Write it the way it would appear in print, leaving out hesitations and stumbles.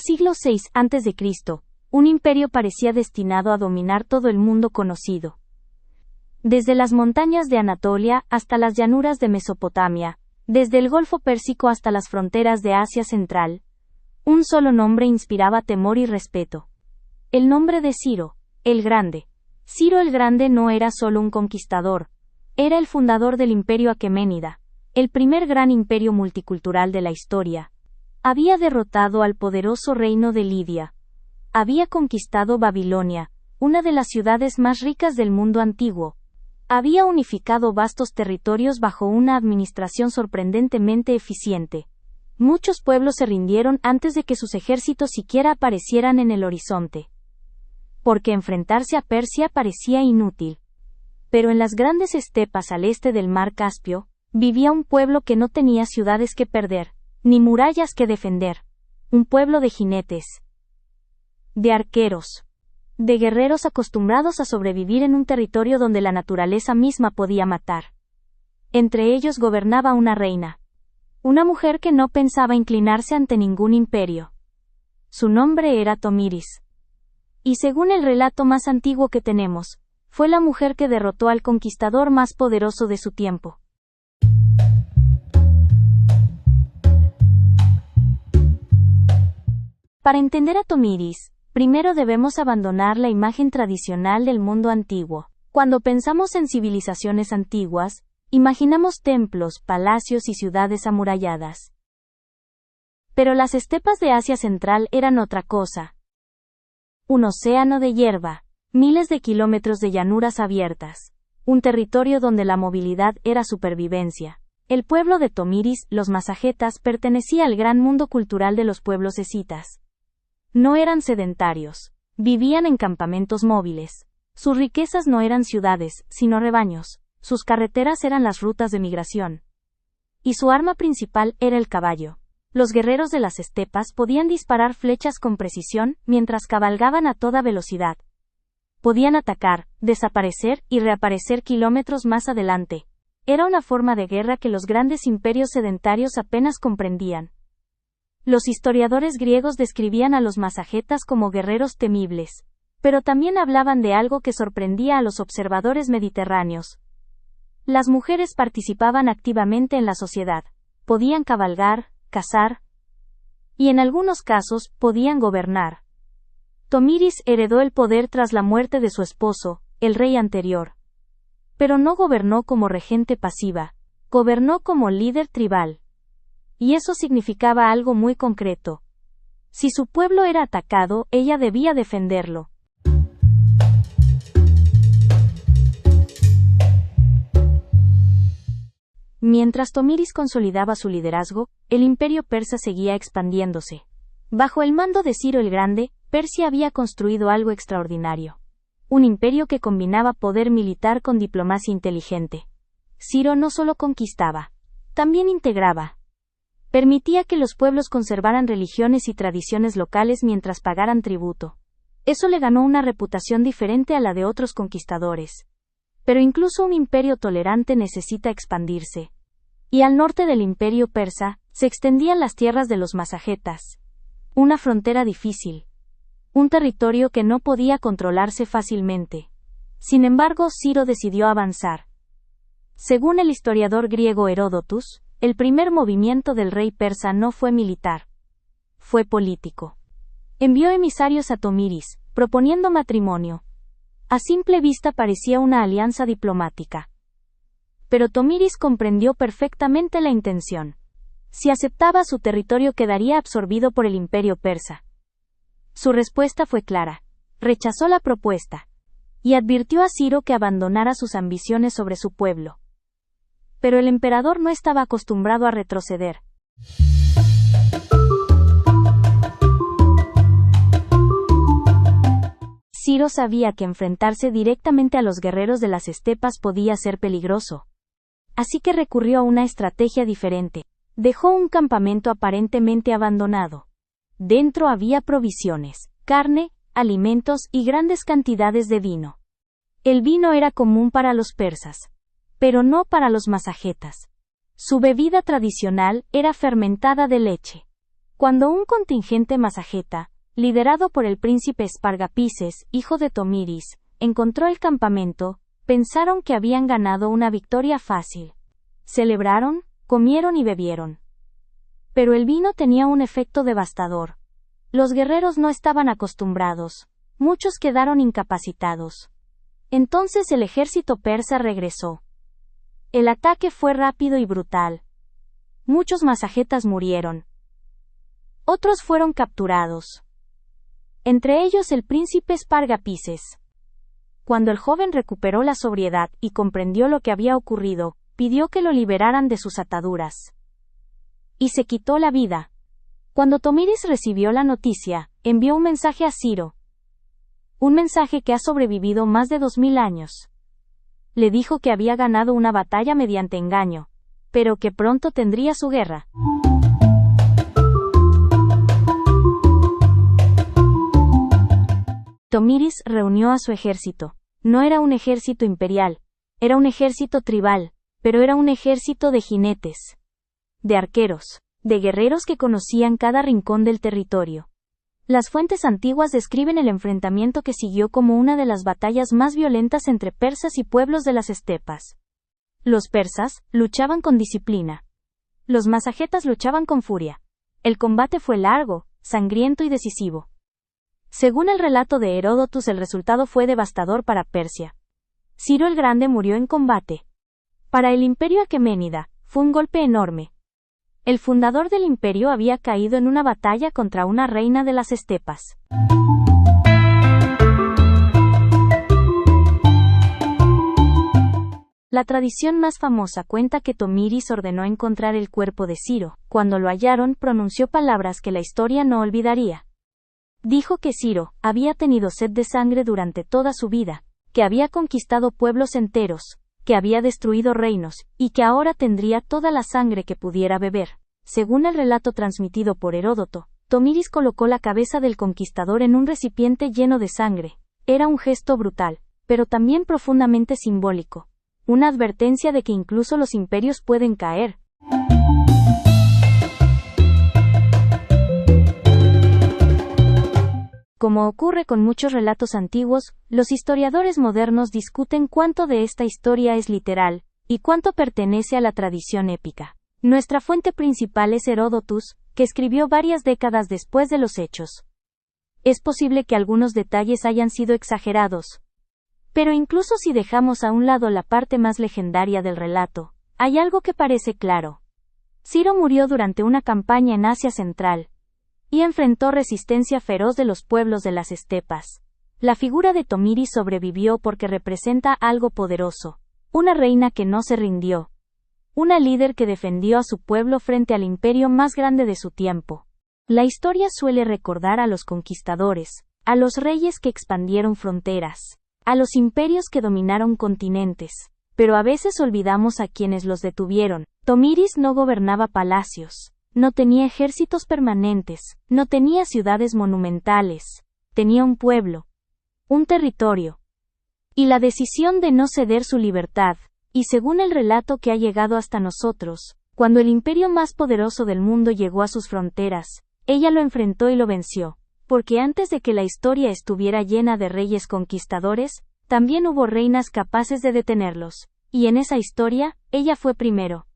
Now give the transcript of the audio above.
siglo VI a.C., un imperio parecía destinado a dominar todo el mundo conocido. Desde las montañas de Anatolia hasta las llanuras de Mesopotamia, desde el Golfo Pérsico hasta las fronteras de Asia Central, un solo nombre inspiraba temor y respeto. El nombre de Ciro, el Grande. Ciro el Grande no era solo un conquistador, era el fundador del Imperio Aqueménida, el primer gran imperio multicultural de la historia. Había derrotado al poderoso reino de Lidia. Había conquistado Babilonia, una de las ciudades más ricas del mundo antiguo. Había unificado vastos territorios bajo una administración sorprendentemente eficiente. Muchos pueblos se rindieron antes de que sus ejércitos siquiera aparecieran en el horizonte. Porque enfrentarse a Persia parecía inútil. Pero en las grandes estepas al este del mar Caspio, vivía un pueblo que no tenía ciudades que perder, ni murallas que defender. Un pueblo de jinetes, de arqueros, de guerreros acostumbrados a sobrevivir en un territorio donde la naturaleza misma podía matar. Entre ellos gobernaba una reina. Una mujer que no pensaba inclinarse ante ningún imperio. Su nombre era Tomiris. Y según el relato más antiguo que tenemos, fue la mujer que derrotó al conquistador más poderoso de su tiempo. Para entender a Tomiris, primero debemos abandonar la imagen tradicional del mundo antiguo. Cuando pensamos en civilizaciones antiguas, imaginamos templos, palacios y ciudades amuralladas. Pero las estepas de Asia Central eran otra cosa. Un océano de hierba, miles de kilómetros de llanuras abiertas, un territorio donde la movilidad era supervivencia. El pueblo de Tomiris, los masagetas, pertenecía al gran mundo cultural de los pueblos escitas. No eran sedentarios, vivían en campamentos móviles. Sus riquezas no eran ciudades, sino rebaños. Sus carreteras eran las rutas de migración. Y su arma principal era el caballo. Los guerreros de las estepas podían disparar flechas con precisión mientras cabalgaban a toda velocidad. Podían atacar, desaparecer y reaparecer kilómetros más adelante. Era una forma de guerra que los grandes imperios sedentarios apenas comprendían. Los historiadores griegos describían a los masagetas como guerreros temibles, pero también hablaban de algo que sorprendía a los observadores mediterráneos. Las mujeres participaban activamente en la sociedad, podían cabalgar, cazar, y en algunos casos, podían gobernar. Tomiris heredó el poder tras la muerte de su esposo, el rey anterior. Pero no gobernó como regente pasiva, gobernó como líder tribal. Y eso significaba algo muy concreto. Si su pueblo era atacado, ella debía defenderlo. Mientras Tomiris consolidaba su liderazgo, el imperio persa seguía expandiéndose. Bajo el mando de Ciro el Grande, Persia había construido algo extraordinario. Un imperio que combinaba poder militar con diplomacia inteligente. Ciro no solo conquistaba, también integraba. Permitía que los pueblos conservaran religiones y tradiciones locales mientras pagaran tributo. Eso le ganó una reputación diferente a la de otros conquistadores. Pero incluso un imperio tolerante necesita expandirse. Y al norte del imperio persa, se extendían las tierras de los masagetas. Una frontera difícil. Un territorio que no podía controlarse fácilmente. Sin embargo, Ciro decidió avanzar. Según el historiador griego Heródotus, el primer movimiento del rey persa no fue militar. Fue político. Envió emisarios a Tomiris, proponiendo matrimonio. A simple vista parecía una alianza diplomática. Pero Tomiris comprendió perfectamente la intención. Si aceptaba, su territorio quedaría absorbido por el imperio persa. Su respuesta fue clara. Rechazó la propuesta. Y advirtió a Ciro que abandonara sus ambiciones sobre su pueblo. Pero el emperador no estaba acostumbrado a retroceder. Ciro sabía que enfrentarse directamente a los guerreros de las estepas podía ser peligroso. Así que recurrió a una estrategia diferente. Dejó un campamento aparentemente abandonado. Dentro había provisiones, carne, alimentos y grandes cantidades de vino. El vino era común para los persas, pero no para los masagetas. Su bebida tradicional era fermentada de leche. Cuando un contingente masajeta, liderado por el príncipe Espargapises, hijo de Tomiris, encontró el campamento, pensaron que habían ganado una victoria fácil. Celebraron, comieron y bebieron. Pero el vino tenía un efecto devastador. Los guerreros no estaban acostumbrados. Muchos quedaron incapacitados. Entonces el ejército persa regresó. El ataque fue rápido y brutal. Muchos masajetas murieron. Otros fueron capturados. Entre ellos el príncipe Espargapises. Cuando el joven recuperó la sobriedad y comprendió lo que había ocurrido, pidió que lo liberaran de sus ataduras. Y se quitó la vida. Cuando Tomiris recibió la noticia, envió un mensaje a Ciro. Un mensaje que ha sobrevivido más de 2000 años. Le dijo que había ganado una batalla mediante engaño, pero que pronto tendría su guerra. Tomiris reunió a su ejército. No era un ejército imperial, era un ejército tribal, pero era un ejército de jinetes, de arqueros, de guerreros que conocían cada rincón del territorio. Las fuentes antiguas describen el enfrentamiento que siguió como una de las batallas más violentas entre persas y pueblos de las estepas. Los persas luchaban con disciplina. Los masajetas luchaban con furia. El combate fue largo, sangriento y decisivo. Según el relato de Heródotus, el resultado fue devastador para Persia. Ciro el Grande murió en combate. Para el imperio aqueménida, fue un golpe enorme. El fundador del imperio había caído en una batalla contra una reina de las estepas. La tradición más famosa cuenta que Tomiris ordenó encontrar el cuerpo de Ciro. Cuando lo hallaron, pronunció palabras que la historia no olvidaría. Dijo que Ciro había tenido sed de sangre durante toda su vida, que había conquistado pueblos enteros, que había destruido reinos, y que ahora tendría toda la sangre que pudiera beber. Según el relato transmitido por Heródoto, Tomiris colocó la cabeza del conquistador en un recipiente lleno de sangre. Era un gesto brutal, pero también profundamente simbólico. Una advertencia de que incluso los imperios pueden caer. Como ocurre con muchos relatos antiguos, los historiadores modernos discuten cuánto de esta historia es literal, y cuánto pertenece a la tradición épica. Nuestra fuente principal es Heródotus, que escribió varias décadas después de los hechos. Es posible que algunos detalles hayan sido exagerados. Pero incluso si dejamos a un lado la parte más legendaria del relato, hay algo que parece claro. Ciro murió durante una campaña en Asia Central, y enfrentó resistencia feroz de los pueblos de las estepas. La figura de Tomiris sobrevivió porque representa algo poderoso, una reina que no se rindió, una líder que defendió a su pueblo frente al imperio más grande de su tiempo. La historia suele recordar a los conquistadores, a los reyes que expandieron fronteras, a los imperios que dominaron continentes, pero a veces olvidamos a quienes los detuvieron. Tomiris no gobernaba palacios. No tenía ejércitos permanentes, no tenía ciudades monumentales, tenía un pueblo, un territorio, y la decisión de no ceder su libertad. Y según el relato que ha llegado hasta nosotros, cuando el imperio más poderoso del mundo llegó a sus fronteras, ella lo enfrentó y lo venció, porque antes de que la historia estuviera llena de reyes conquistadores, también hubo reinas capaces de detenerlos, y en esa historia, ella fue primero.